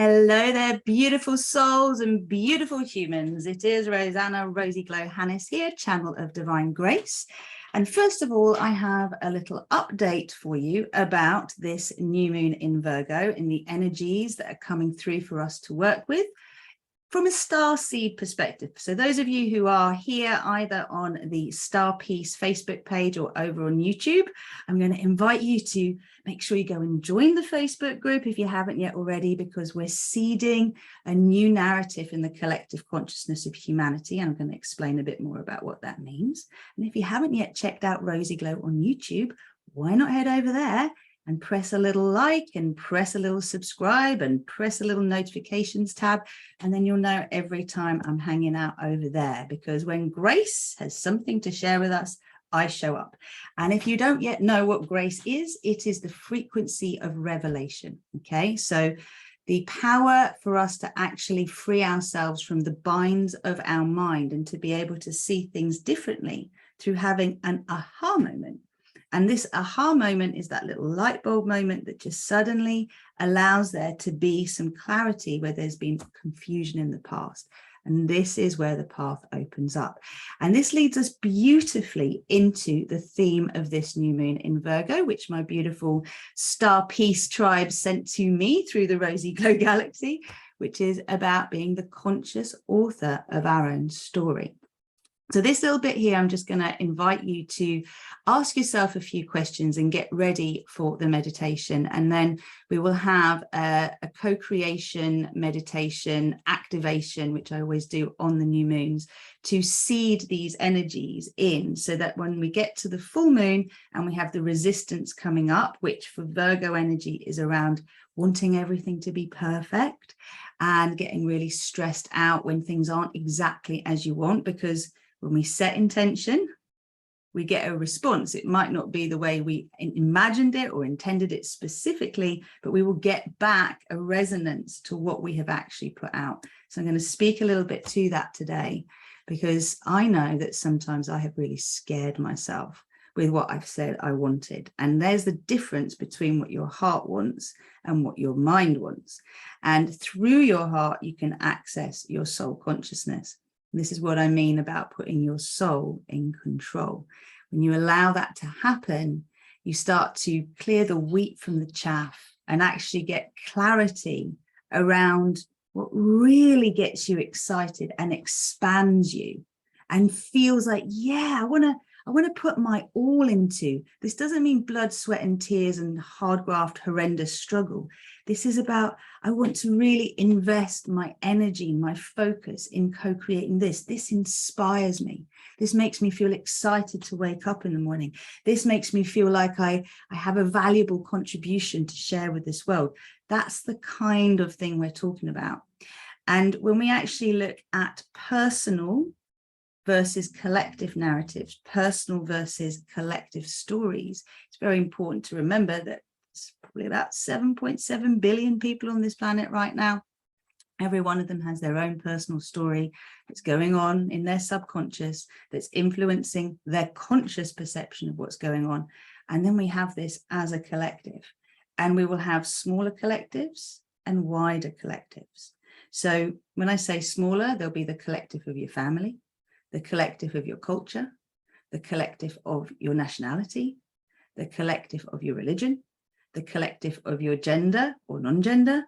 Hello there, beautiful souls and beautiful humans. It is Rosanna Hanness here, Channel of Divine Grace. And first of all, I have a little update for you about this new moon in Virgo and the energies that are coming through for us to work with from a star seed perspective. So those of you who are here either on the Star Piece Facebook page or over on YouTube, I'm going to invite you to make sure you go and join the Facebook group if you haven't yet already, because we're seeding a new narrative in the collective consciousness of humanity. And I'm going to explain a bit more about what that means. And if you haven't yet checked out Rosy Glow on YouTube, why not head over there and press a little like and press a little subscribe and press a little notifications tab, and then you'll know every time I'm hanging out over there, because when Grace has something to share with us, I show up. And if you don't yet know what grace is, it is the frequency of revelation. Okay, so the power for us to actually free ourselves from the binds of our mind and to be able to see things differently through having an aha moment. And this aha moment is that little light bulb moment that just suddenly allows there to be some clarity where there's been confusion in the past. And this is where the path opens up. And this leads us beautifully into the theme of this new moon in Virgo, which my beautiful Star Piece tribe sent to me through the Rosy Glow Galaxy, which is about being the conscious author of our own story. So this little bit here, I'm just going to invite you to ask yourself a few questions and get ready for the meditation. And then we will have a co-creation meditation activation, which I always do on the new moons, to seed these energies in, so that when we get to the full moon and we have the resistance coming up, which for Virgo energy is around wanting everything to be perfect and getting really stressed out when things aren't exactly as you want, because when we set intention, we get a response. It might not be the way we imagined it or intended it specifically, but we will get back a resonance to what we have actually put out. So I'm going to speak a little bit to that today, because I know that sometimes I have really scared myself with what I've said I wanted. And there's the difference between what your heart wants and what your mind wants. And through your heart, you can access your soul consciousness. This is what I mean about putting your soul in control. When you allow that to happen, you start to clear the wheat from the chaff and actually get clarity around what really gets you excited and expands you and feels like, yeah, I want to put my all into. This doesn't mean blood, sweat and tears and hard graft, horrendous struggle. This is about, I want to really invest my energy, my focus in co-creating this. This inspires me. This makes me feel excited to wake up in the morning. This makes me feel like I have a valuable contribution to share with this world. That's the kind of thing we're talking about. And when we actually look at personal versus collective narratives, personal versus collective stories, it's very important to remember that it's probably about 7.7 billion people on this planet right now. Every one of them has their own personal story that's going on in their subconscious, that's influencing their conscious perception of what's going on. And then we have this as a collective, and we will have smaller collectives and wider collectives. So when I say smaller, there'll be the collective of your family, the collective of your culture, the collective of your nationality, the collective of your religion, the collective of your gender or non-gender.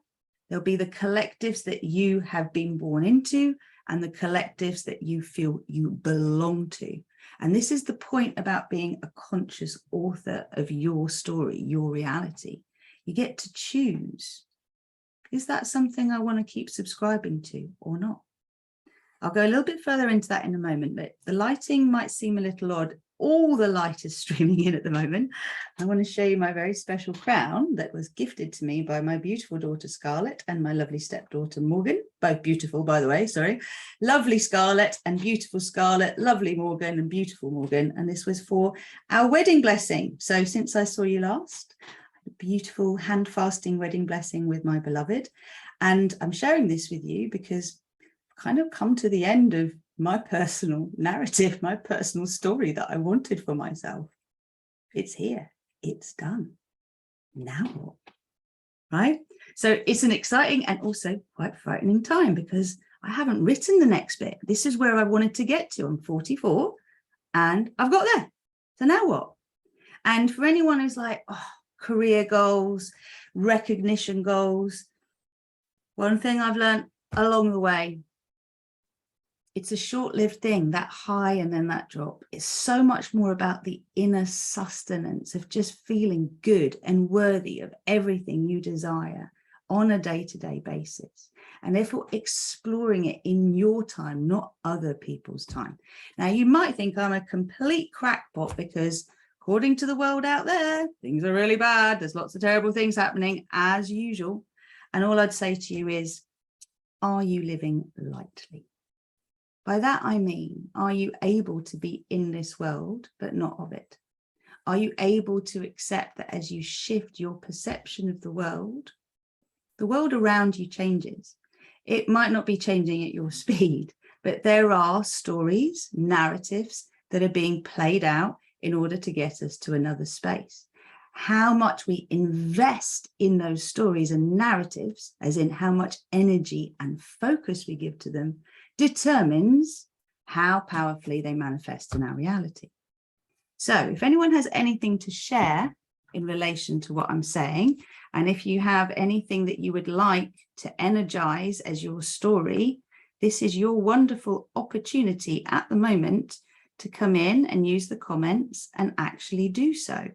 There'll be the collectives that you have been born into and the collectives that you feel you belong to. And this is the point about being a conscious author of your story, your reality. You get to choose. Is that something I want to keep subscribing to or not? I'll go a little bit further into that in a moment, but the lighting might seem a little odd. All the light is streaming in at the moment. I want to show you my very special crown that was gifted to me by my beautiful daughter Scarlett and my lovely stepdaughter Morgan. Both beautiful, by the way, sorry. Lovely Scarlett and beautiful Scarlett, lovely Morgan and beautiful Morgan. And this was for our wedding blessing. So since I saw you last, a beautiful hand fasting wedding blessing with my beloved. And I'm sharing this with you because I've kind of come to the end of my personal narrative, my personal story that I wanted for myself. It's here, it's done. Now what? Right? So it's an exciting and also quite frightening time because I haven't written the next bit. This is where I wanted to get to. I'm 44 and I've got there. So now what? And for anyone who's like, oh, career goals, recognition goals, one thing I've learned along the way, it's a short-lived thing, that high and then that drop. It's so much more about the inner sustenance of just feeling good and worthy of everything you desire on a day-to-day basis. And therefore exploring it in your time, not other people's time. Now, you might think I'm a complete crackpot because according to the world out there, things are really bad. There's lots of terrible things happening as usual. And all I'd say to you is, are you living lightly? By that, I mean, are you able to be in this world, but not of it? Are you able to accept that as you shift your perception of the world around you changes? It might not be changing at your speed, but there are stories, narratives that are being played out in order to get us to another space. How much we invest in those stories and narratives, as in how much energy and focus we give to them, determines how powerfully they manifest in our reality. So if anyone has anything to share in relation to what I'm saying, and if you have anything that you would like to energize as your story, this is your wonderful opportunity at the moment to come in and use the comments and actually do so.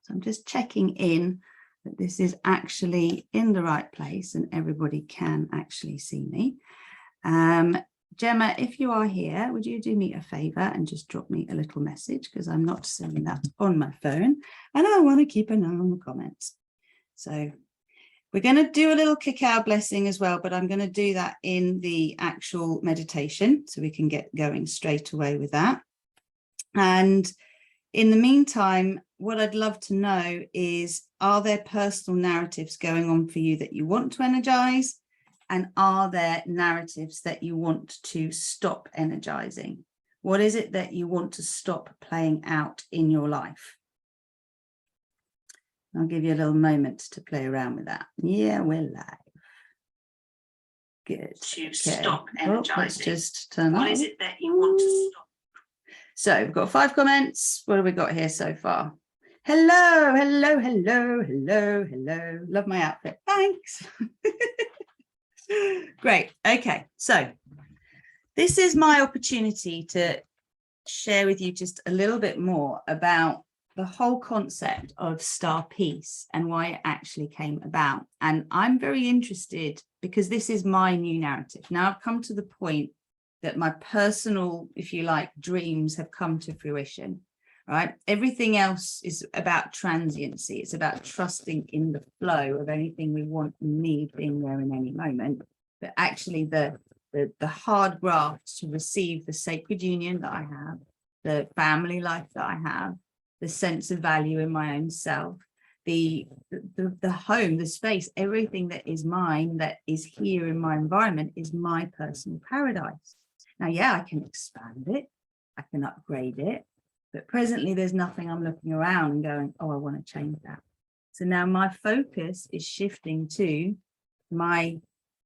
So I'm just checking in that this is actually in the right place and everybody can actually see me. Gemma, if you are here, would you do me a favor and just drop me a little message, because I'm not seeing that on my phone and I want to keep an eye on the comments. So we're going to do a little cacao blessing as well, but I'm going to do that in the actual meditation so we can get going straight away with that. And in the meantime, what I'd love to know is, are there personal narratives going on for you that you want to energize? And are there narratives that you want to stop energizing? What is it that you want to stop playing out in your life? I'll give you a little moment to play around with that. Yeah, we're live. Good. To stop energizing. Let's just turn on. What is it that you want to stop? So we've got 5 comments. What have we got here so far? Hello, hello, hello, hello, hello. Love my outfit. Thanks. Great. Okay, so this is my opportunity to share with you just a little bit more about the whole concept of star peace and why it actually came about. And I'm very interested because this is my new narrative. Now I've come to the point that my personal, if you like, dreams have come to fruition, right? Everything else is about transiency. It's about trusting in the flow of anything we want and need being there in any moment. But actually the hard graft to receive the sacred union that I have, the family life that I have, the sense of value in my own self, the home, the space, everything that is mine, that is here in my environment, is my personal paradise. Now, yeah, I can expand it, I can upgrade it, but presently there's nothing I'm looking around and going, oh, I want to change that. So now my focus is shifting to my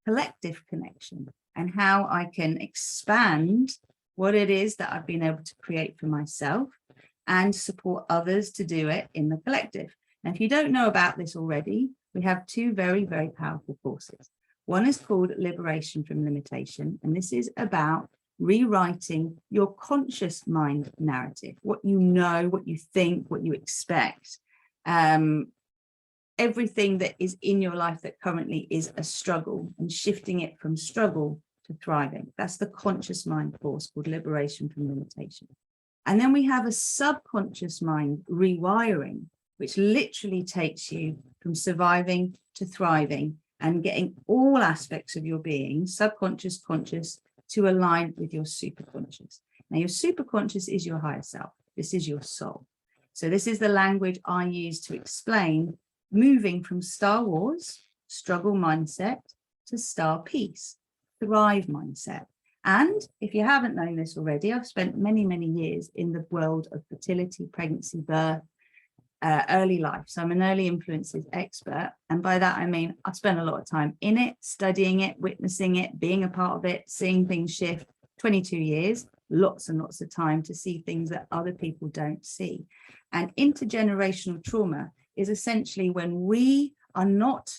collective connection and how I can expand what it is that I've been able to create for myself and support others to do it in the collective. Now, if you don't know about this already, we have 2 very, very powerful courses. One is called Liberation from Limitation, and this is about rewriting your conscious mind narrative, what you know, what you think, what you expect, everything that is in your life that currently is a struggle, and shifting it from struggle to thriving. That's the conscious mind course called Liberation from Limitation. And then we have a subconscious mind rewiring, which literally takes you from surviving to thriving and getting all aspects of your being, subconscious, conscious, to align with your superconscious. Now, your superconscious is your higher self. This is your soul. So this is the language I use to explain moving from Star Wars, struggle mindset, to star peace, thrive mindset. And if you haven't known this already, I've spent many, many years in the world of fertility, pregnancy, birth, early life. So I'm an early influences expert. And by that, I mean, I spent a lot of time in it, studying it, witnessing it, being a part of it, seeing things shift. 22 years, lots and lots of time to see things that other people don't see. And intergenerational trauma is essentially when we are not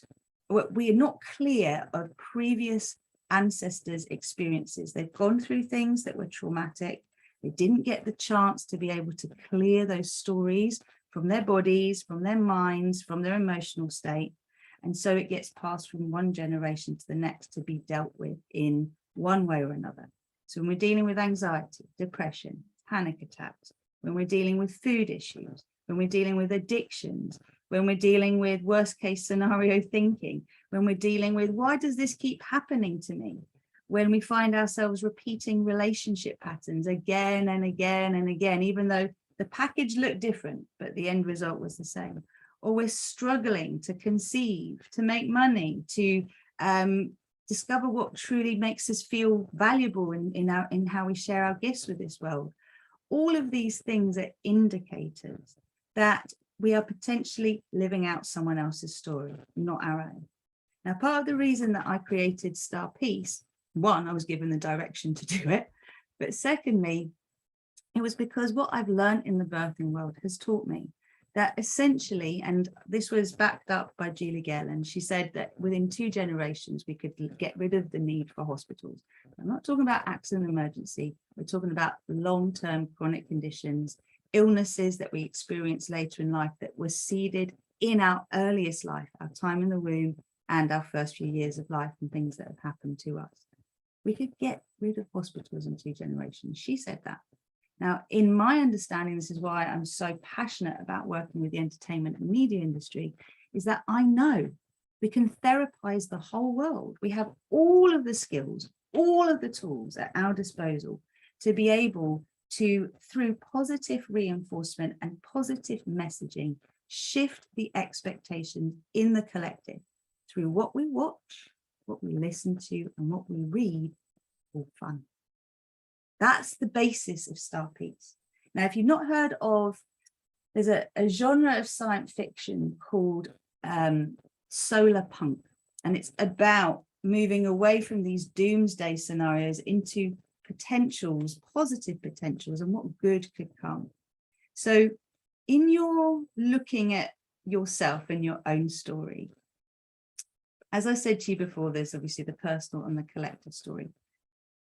clear of previous ancestors' experiences. They've gone through things that were traumatic. They didn't get the chance to be able to clear those stories from their bodies, from their minds, from their emotional state. And so it gets passed from one generation to the next to be dealt with in one way or another. So when we're dealing with anxiety, depression, panic attacks, when we're dealing with food issues, when we're dealing with addictions, when we're dealing with worst case scenario thinking, when we're dealing with why does this keep happening to me? When we find ourselves repeating relationship patterns again and again and again, even though the package looked different, but the end result was the same. Or we're struggling to conceive, to make money, to discover what truly makes us feel valuable in how we share our gifts with this world. All of these things are indicators that we are potentially living out someone else's story, not our own. Now, part of the reason that I created Star Peace, one, I was given the direction to do it, but secondly, it was because what I've learned in the birthing world has taught me that essentially, and this was backed up by Julie Gale, she said that within 2 generations, we could get rid of the need for hospitals. I'm not talking about accident and emergency. We're talking about long-term chronic conditions, illnesses that we experience later in life that were seeded in our earliest life, our time in the womb and our first few years of life and things that have happened to us. We could get rid of hospitals in 2 generations. She said that. Now, in my understanding, this is why I'm so passionate about working with the entertainment and media industry, is that I know we can therapize the whole world. We have all of the skills, all of the tools at our disposal to be able to, through positive reinforcement and positive messaging, shift the expectations in the collective through what we watch, what we listen to, and what we read, all fun. That's the basis of Star Peace. Now, if you've not heard of, there's a genre of science fiction called solar punk, and it's about moving away from these doomsday scenarios into potentials, positive potentials, and what good could come. So in your looking at yourself and your own story, as I said to you before, there's obviously the personal and the collective story.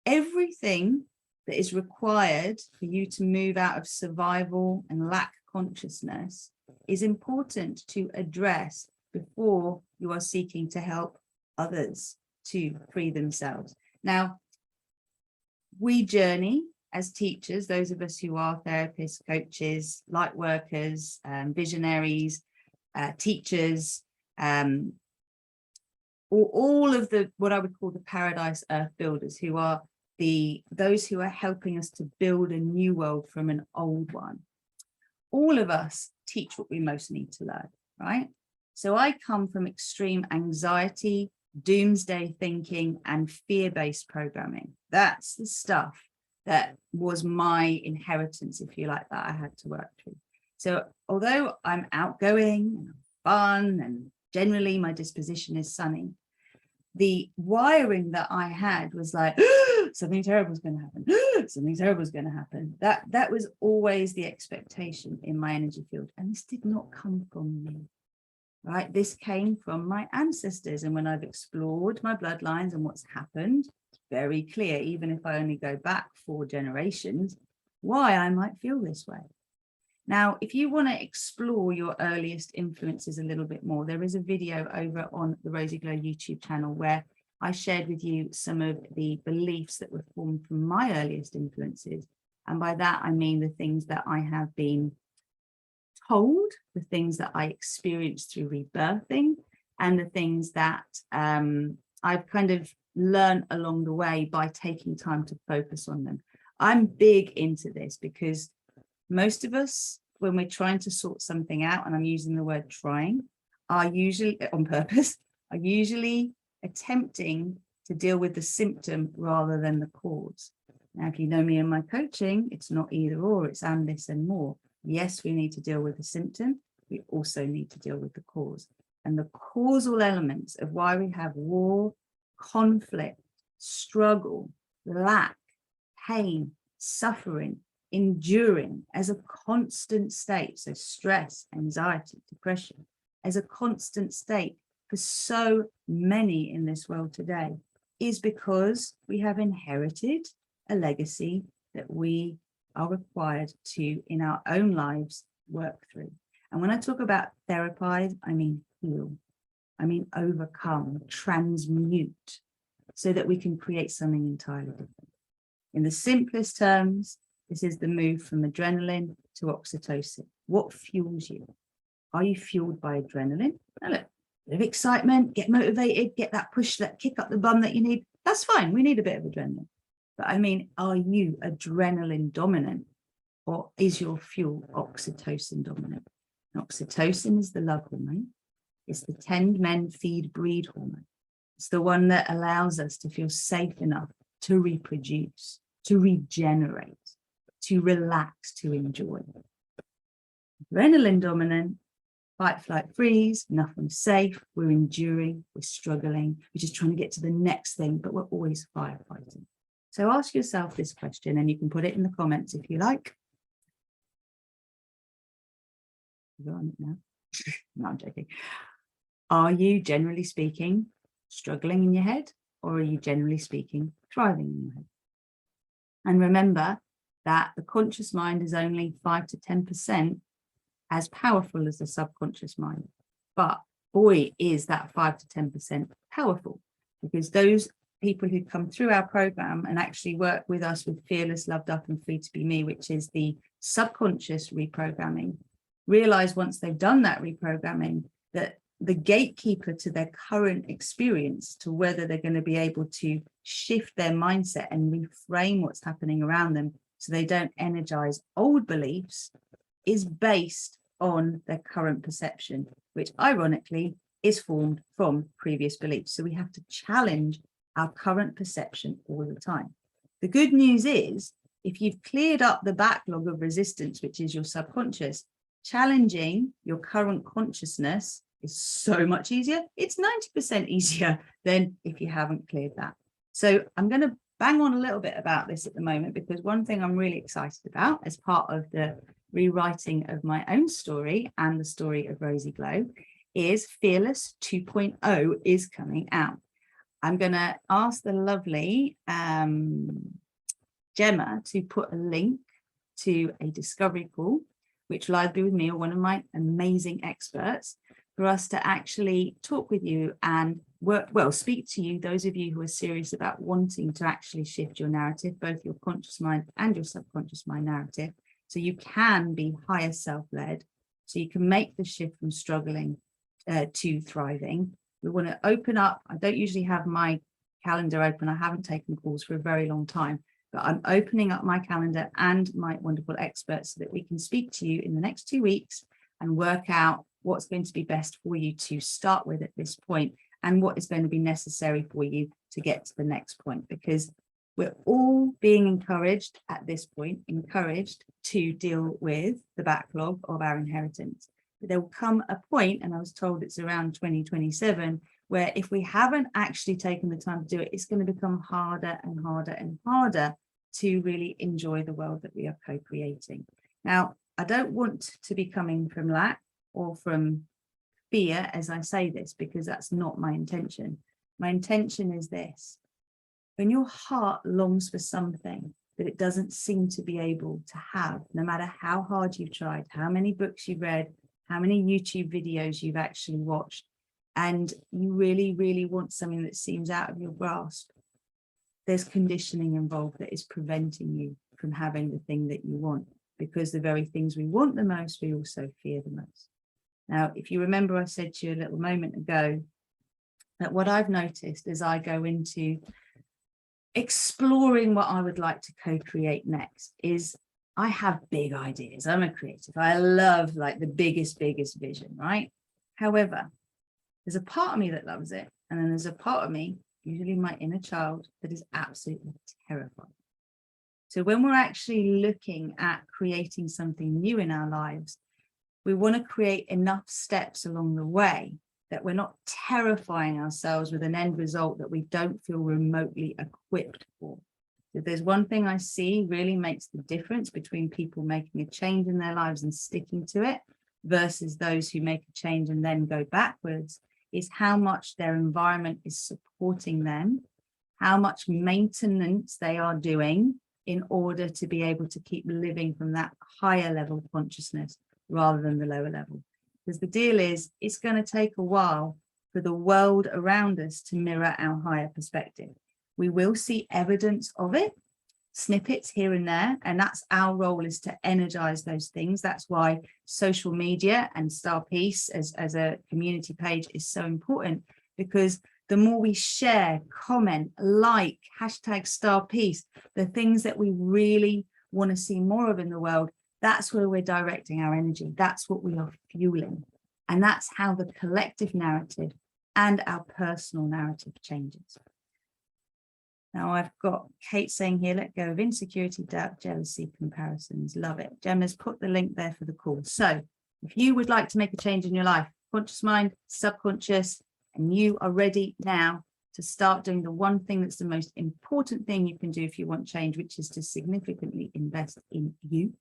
Everything that is required for you to move out of survival and lack consciousness is important to address before you are seeking to help others to free themselves. Now, we journey as teachers, those of us who are therapists, coaches, light workers, visionaries, teachers, all of the, what I would call the paradise earth builders, who are those who are helping us to build a new world from an old one. All of us teach what we most need to learn, right? So I come from extreme anxiety, doomsday thinking, and fear-based programming. That's the stuff that was my inheritance, if you like, that I had to work through. So although I'm outgoing and fun and generally my disposition is sunny, the wiring that I had was like, something terrible is going to happen. Something terrible is going to happen. That was always the expectation in my energy field. And this did not come from me, right? This came from my ancestors. And when I've explored my bloodlines and what's happened, it's very clear, even if I only go back 4 generations, why I might feel this way. Now, if you want to explore your earliest influences a little bit more, there is a video over on the Rosie Glow YouTube channel where I shared with you some of the beliefs that were formed from my earliest influences. And by that, I mean the things that I have been told, the things that I experienced through rebirthing, and the things that I've kind of learned along the way by taking time to focus on them. I'm big into this because most of us, when we're trying to sort something out, and I'm using the word trying, are usually on purpose, are usually attempting to deal with the symptom rather than the cause. Now, if you know me in my coaching, it's not either or, it's and this and more. Yes, we need to deal with the symptom, we also need to deal with the cause. And the causal elements of why we have war, conflict, struggle, lack, pain, suffering, enduring as a constant state. So stress, anxiety, depression, as a constant state for so many in this world today, is because we have inherited a legacy that we are required to, in our own lives, work through. And when I talk about therapize, I mean heal, I mean overcome, transmute, so that we can create something entirely different. In the simplest terms, this is the move from adrenaline to oxytocin. What fuels you? Are you fueled by adrenaline? Now look, a bit of excitement, get motivated, get that push, that kick up the bum that you need. That's fine. We need a bit of adrenaline. But I mean, are you adrenaline dominant, or is your fuel oxytocin dominant? And oxytocin is the love hormone. It's the tend, mend, feed, breed hormone. It's the one that allows us to feel safe enough to reproduce, to regenerate, to relax, to enjoy. Adrenaline dominant, fight, flight, freeze, nothing's safe, we're enduring, we're struggling, we're just trying to get to the next thing, but we're always firefighting. So ask yourself this question, and you can put it in the comments if you like. You're on it now. No, I'm joking. Are you, generally speaking, struggling in your head, or are you, generally speaking, thriving in your head? And remember that the conscious mind is only 5 to 10% as powerful as the subconscious mind. But boy, is that 5 to 10% powerful, because those people who come through our program and actually work with us with Fearless, Loved Up and Free to Be Me, which is the subconscious reprogramming, realize once they've done that reprogramming that the gatekeeper to their current experience, to whether they're going to be able to shift their mindset and reframe what's happening around them so they don't energize old beliefs, is based on their current perception, which ironically is formed from previous beliefs. So we have to challenge our current perception all the time. The good news is, if you've cleared up the backlog of resistance, which is your subconscious, challenging your current consciousness is so much easier. It's 90% easier than if you haven't cleared that. So I'm going to bang on a little bit about this at the moment, because one thing I'm really excited about as part of the rewriting of my own story and the story of Rosy Glow is Fearless 2.0 is coming out. I'm going to ask the lovely Gemma to put a link to a discovery call, which will either be with me or one of my amazing experts, for us to actually talk with you and speak to you, those of you who are serious about wanting to actually shift your narrative, both your conscious mind and your subconscious mind narrative, so you can be higher self-led, so you can make the shift from struggling to thriving. We want to open up. I don't usually have my calendar open. I haven't taken calls for a very long time, but I'm opening up my calendar and my wonderful experts so that we can speak to you in the next 2 weeks and work out what's going to be best for you to start with at this point, and what is going to be necessary for you to get to the next point, because we're all being encouraged at this point, to deal with the backlog of our inheritance. But there will come a point, and I was told it's around 2027, where if we haven't actually taken the time to do it, it's going to become harder and harder and harder to really enjoy the world that we are co-creating. Now, I don't want to be coming from lack or from fear as I say this, because that's not my intention. My intention is this: when your heart longs for something that it doesn't seem to be able to have, no matter how hard you've tried, how many books you've read, how many YouTube videos you've actually watched, and you really, really want something that seems out of your grasp, there's conditioning involved that is preventing you from having the thing that you want, because the very things we want the most, we also fear the most. Now, if you remember, I said to you a little moment ago that what I've noticed as I go into exploring what I would like to co-create next is I have big ideas. I'm a creative. I love like the biggest vision, right? However, there's a part of me that loves it. And then there's a part of me, usually my inner child, that is absolutely terrified. So when we're actually looking at creating something new in our lives, We want to create enough steps along the way that we're not terrifying ourselves with an end result that we don't feel remotely equipped for. If there's one thing I see really makes the difference between people making a change in their lives and sticking to it versus those who make a change and then go backwards, is how much their environment is supporting them, how much maintenance they are doing in order to be able to keep living from that higher level of consciousness rather than the lower level. Because the deal is, it's going to take a while for the world around us to mirror our higher perspective. We will see evidence of it, snippets here and there, and that's our role, is to energize those things. That's why social media and StarPeace as a community page is so important, because the more we share, comment, like, hashtag StarPeace, the things that we really want to see more of in the world, that's where we're directing our energy. That's what we are fueling. And that's how the collective narrative and our personal narrative changes. Now I've got Kate saying here, let go of insecurity, doubt, jealousy, comparisons. Love it. Gemma's put the link there for the call. So if you would like to make a change in your life, conscious mind, subconscious, and you are ready now to start doing the one thing that's the most important thing you can do if you want change, which is to significantly invest in you,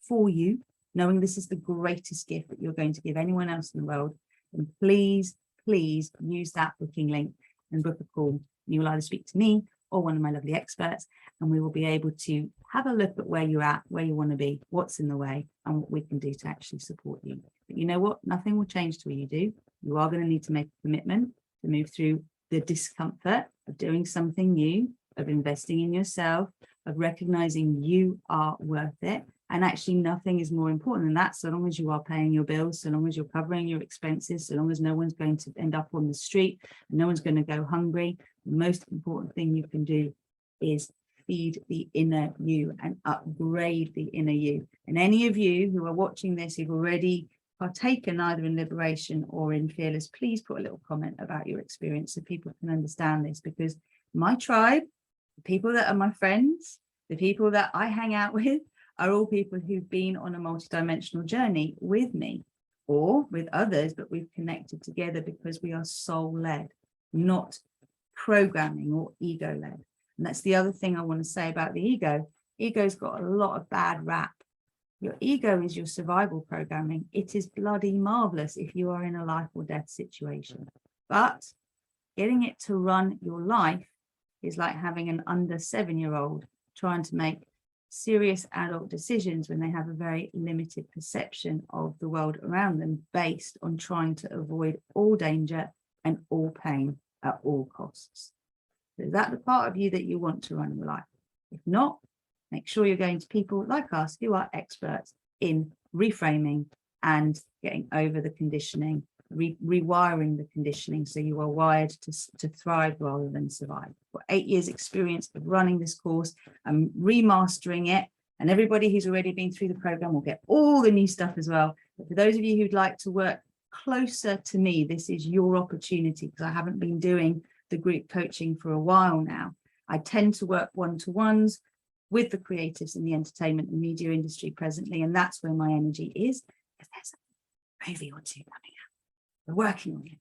for you, knowing this is the greatest gift that you're going to give anyone else in the world, then please, please use that booking link and book a call. You will either speak to me or one of my lovely experts, and we will be able to have a look at where you're at, where you want to be, what's in the way, and what we can do to actually support you. But you know what? Nothing will change till you do. You are going to need to make a commitment to move through the discomfort of doing something new, of investing in yourself, of recognizing you are worth it. And actually nothing is more important than that, so long as you are paying your bills, so long as you're covering your expenses, so long as no one's going to end up on the street, and no one's going to go hungry. The most important thing you can do is feed the inner you and upgrade the inner you. And any of you who are watching this, who've already partaken either in liberation or in fearless, please put a little comment about your experience so people can understand this, because my tribe, the people that are my friends, the people that I hang out with, are all people who've been on a multidimensional journey with me or with others, but we've connected together because we are soul-led, not programming or ego-led. And that's the other thing I want to say about the ego. Ego's got a lot of bad rap. Your ego is your survival programming. It is bloody marvelous if you are in a life or death situation. But getting it to run your life is like having an under 7-year-old trying to make serious adult decisions when they have a very limited perception of the world around them, based on trying to avoid all danger and all pain at all costs. So is that the part of you that you want to run your life? If not, make sure you're going to people like us who are experts in reframing and getting over the conditioning, rewiring the conditioning so you are wired to thrive rather than survive. For 8 years experience of running this course and remastering it, and everybody who's already been through the program will get all the new stuff as well. But for those of you who'd like to work closer to me, this is your opportunity, because I haven't been doing the group coaching for a while now. I tend to work one-to-ones with the creatives in the entertainment and media industry presently, and that's where my energy is, because there's a movie or two coming out. We're working on it.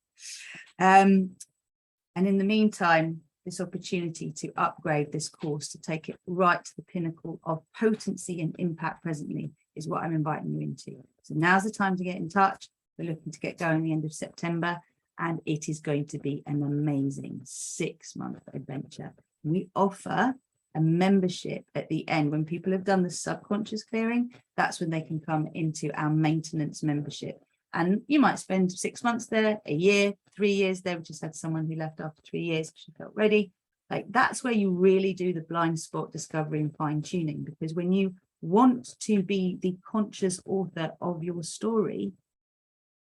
And in the meantime, this opportunity to upgrade this course, to take it right to the pinnacle of potency and impact presently, is what I'm inviting you into. So now's the time to get in touch. We're looking to get going at the end of September, and it is going to be an amazing 6-month adventure. We offer a membership at the end. When people have done the subconscious clearing, that's when they can come into our maintenance membership. And you might spend 6 months there, a year, 3 years there. We just had someone who left after 3 years because she felt ready. Like, that's where you really do the blind spot discovery and fine tuning, because when you want to be the conscious author of your story,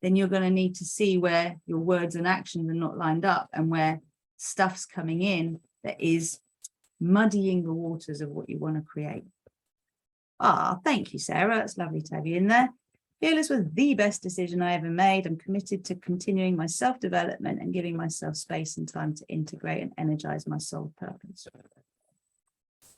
then you're going to need to see where your words and actions are not lined up, and where stuff's coming in that is muddying the waters of what you want to create. Thank you, Sarah. It's lovely to have you in there. Fearless was the best decision I ever made. I'm committed to continuing my self-development and giving myself space and time to integrate and energize my soul purpose.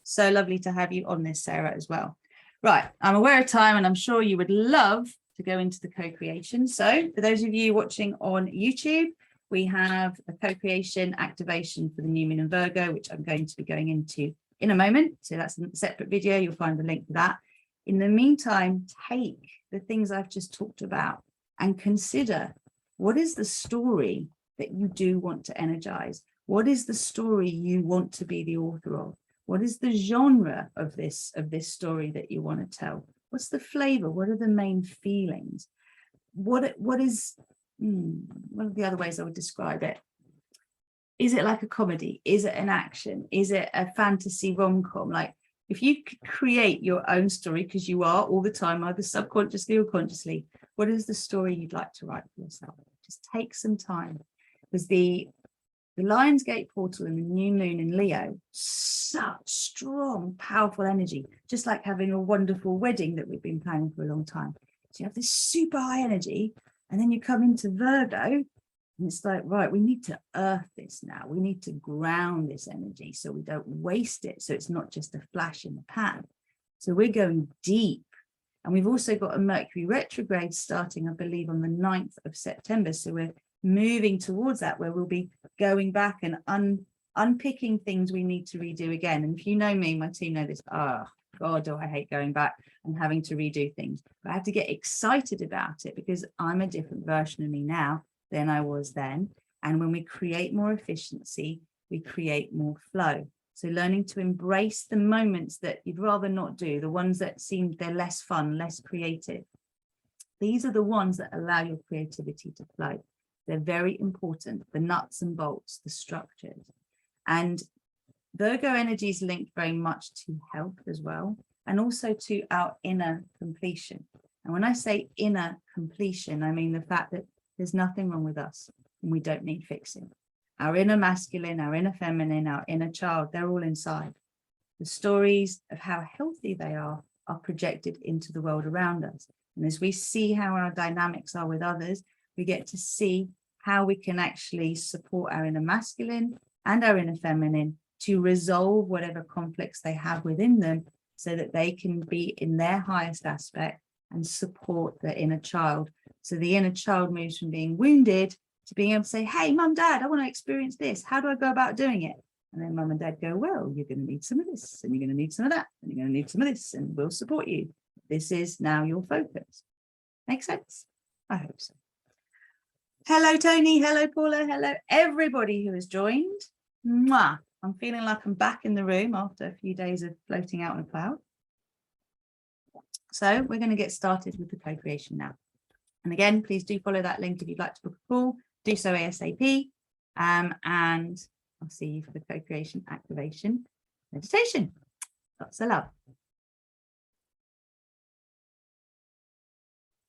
So lovely to have you on this, Sarah, as well. Right, I'm aware of time, and I'm sure you would love to go into the co-creation. So for those of you watching on YouTube, we have a co-creation activation for the new moon in Virgo, which I'm going to be going into in a moment. So that's a separate video. You'll find the link for that. In the meantime, take the things I've just talked about and consider, what is the story that you do want to energize? What is the story you want to be the author of? What is the genre of this story that you want to tell? What's the flavor? What are the main feelings? What are the other ways I would describe it? Is it like a comedy? Is it an action? Is it a fantasy rom-com? Like, if you could create your own story, because you are all the time, either subconsciously or consciously, what is the story you'd like to write for yourself? Just take some time, because the Lionsgate portal and the new moon in Leo, such strong, powerful energy, just like having a wonderful wedding that we've been planning for a long time. So you have this super high energy, and then you come into Virgo, and it's like, right, we need to earth this now. We need to ground this energy so we don't waste it. So it's not just a flash in the pan. So we're going deep. And we've also got a Mercury retrograde starting, I believe, on the 9th of September. So we're moving towards that, where we'll be going back and unpicking things we need to redo again. And if you know me, my team know this, oh God, do I hate going back and having to redo things. But I have to get excited about it, because I'm a different version of me now than I was then. And when we create more efficiency, we create more flow. So learning to embrace the moments that you'd rather not do, the ones that seem they're less fun, less creative. These are the ones that allow your creativity to flow. They're very important, the nuts and bolts, the structures. And Virgo energy is linked very much to health as well, and also to our inner completion. And when I say inner completion, I mean the fact that there's nothing wrong with us and we don't need fixing. Our inner masculine, our inner feminine, our inner child, they're all inside. The stories of how healthy they are projected into the world around us. And as we see how our dynamics are with others, we get to see how we can actually support our inner masculine and our inner feminine to resolve whatever conflicts they have within them, so that they can be in their highest aspect and support their inner child. So the inner child moves from being wounded to being able to say, hey, mum, dad, I want to experience this. How do I go about doing it? And then mum and dad go, well, you're going to need some of this, and you're going to need some of that, and you're going to need some of this, and we'll support you. This is now your focus. Make sense? I hope so. Hello, Tony. Hello, Paula. Hello, everybody who has joined. Mwah. I'm feeling like I'm back in the room after a few days of floating out on a cloud. So we're going to get started with the co-creation now. And again, please do follow that link if you'd like to book a call. Do so ASAP. And I'll see you for the co-creation activation meditation. Lots of love.